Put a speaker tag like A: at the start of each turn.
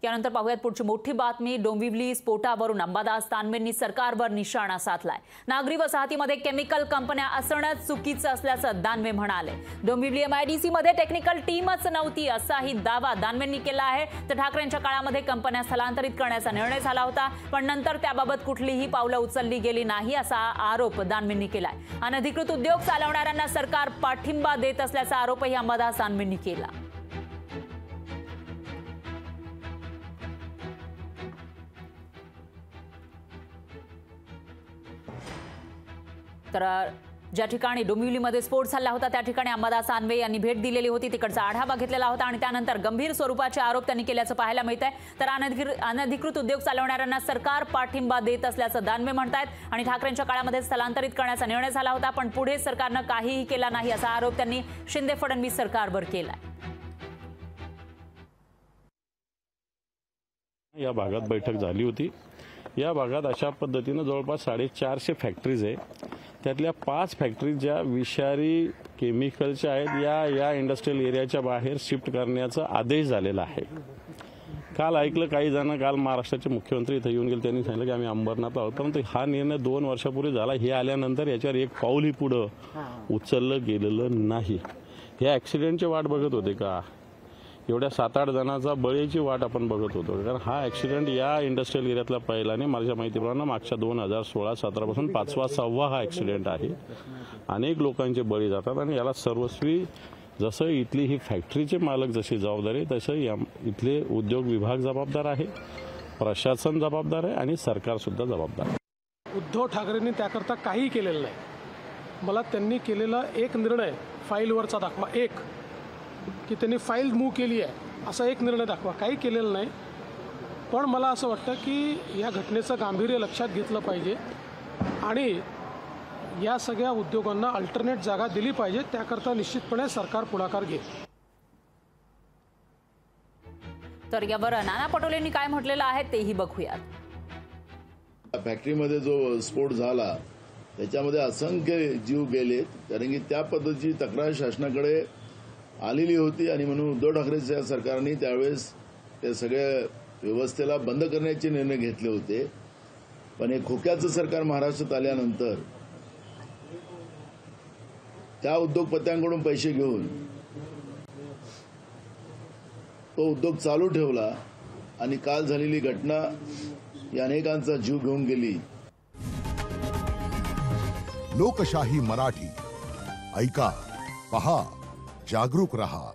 A: यानंतर पाहूयात पुढची मोठी बातमी। डोंबिवली स्फोटावरून अंबादास दानवेंनी सरकारवर निशाणा साधलाय। नागरी वसाहतीमध्ये केमिकल कंपन्या असणं चुकीचं असल्याचं दानवे म्हणाले। डोंबिवली MIDC मध्ये टेक्निकल टीमच नव्हती असाही दावा दानवेंनी केला आहे। तर ठाकरेंच्या काळामध्ये कंपन्या स्थलांतरित करण्याचा निर्णय झाला होता, पण नंतर त्याबाबत कुठलीही पावलं उचलली गेली नाही असा आरोप दानवेंनी केलाय। अनधिकृत उद्योग चालवणाऱ्यांना सरकार पाठिंबा देत असल्याचा आरोपही अंबादास दानवेंनी केला। तर ज्या ठिकाणी डोंबिवलीमध्ये स्फोट झाला होता त्या ठिकाणी अंबादास दानवे यांनी भेट दिलेली होती, तिकडचा आढावा घेतलेला होता आणि त्यानंतर गंभीर स्वरूपाचे आरोप त्यांनी केल्याचं पाहायला मिळतंय। तर अनधिकृत उद्योग चालवणाऱ्यांना सरकार पाठिंबा देत असल्याचं दानवे म्हणतायत आणि ठाकरेंच्या काळामध्ये स्थलांतरित करण्याचा निर्णय झाला होता, पण पुढे सरकारनं काहीही केला नाही असा आरोप त्यांनी शिंदे फडणवीस सरकारवर केलाय।
B: या भागात बैठक झाली होती। या भागात अशा पद्धतीने जवळपास 450 फॅक्टरीज आहे, त्यातल्या 5 फॅक्टरीज ज्या विषारी केमिकलच्या आहेत या इंडस्ट्रियल एरियाच्या बाहेर शिफ्ट करण्याचा आदेश झालेला आहे। काल ऐकलं काही जण, काल महाराष्ट्राचे मुख्यमंत्री इथे येऊन गेले, त्यांनी सांगितलं की आम्ही अंबरनाथ आहोत, परंतु हा निर्णय 2 वर्षापूर्वी झाला। हे आल्यानंतर याच्यावर एक पाऊलही पुढे उचललं गेलेलं नाही। या ॲक्सिडेंटची वाट बघत होते का? एवढ्या 7-8 जणांचा बळीची वाट आपण बघत होतो, कारण हा ॲक्सिडेंट या इंडस्ट्रियल एरियातला पहिल्याने माझ्या माहितीप्रमाणे मागच्या 2016-17 पासून 5वा-6वा हा ॲक्सिडेंट आहे। अनेक लोकांचे बळी जातात आणि याला सर्वस्वी जसं इथली ही फॅक्टरीचे मालक जशी जबाबदार आहे तसं इथले उद्योग विभाग जबाबदार आहे, प्रशासन जबाबदार आहे आणि सरकार सुद्धा जबाबदार आहे।
C: उद्धव ठाकरेंनी त्याकरता काही केलेलं नाही। मला त्यांनी केलेला एक निर्णय फाईलवरचा दाखवा, एक की त्यांनी फाईल मूव्ह केली आहे असा एक निर्णय दाखवा, काही केलेलं नाही। पण मला असं वाटतं की या घटनेचं गांभीर्य लक्षात घेतलं पाहिजे आणि या सगळ्या उद्योगांना अल्टरनेट जागा दिली पाहिजे, त्याकरता निश्चितपणे सरकार पुढाकार घेईल।
A: तर यावर नाना पटोलेंनी काय म्हटलेलं आहे तेही बघूयात।
D: फॅक्टरीमध्ये जो स्फोट झाला त्याच्यामध्ये असंख्य जीव गेले, कारण की त्या पद्धतीची तक्रार शासनाकडे आलेली होती आणि म्हणून उद्धव ठाकरेंच्या सरकारने त्यावेळेस त्या सगळ्या व्यवस्थेला बंद करण्याचे निर्णय घेतले होते। पण हे खोक्याचं सरकार महाराष्ट्रात आल्यानंतर त्या उद्योगपत्यांकडून पैसे घेऊन तो उद्योग चालू ठेवला आणि काल झालेली घटना या अनेकांचा जीव घेऊन गेली।
E: लोकशाही मराठी ऐका, पहा, जागरूक रहा।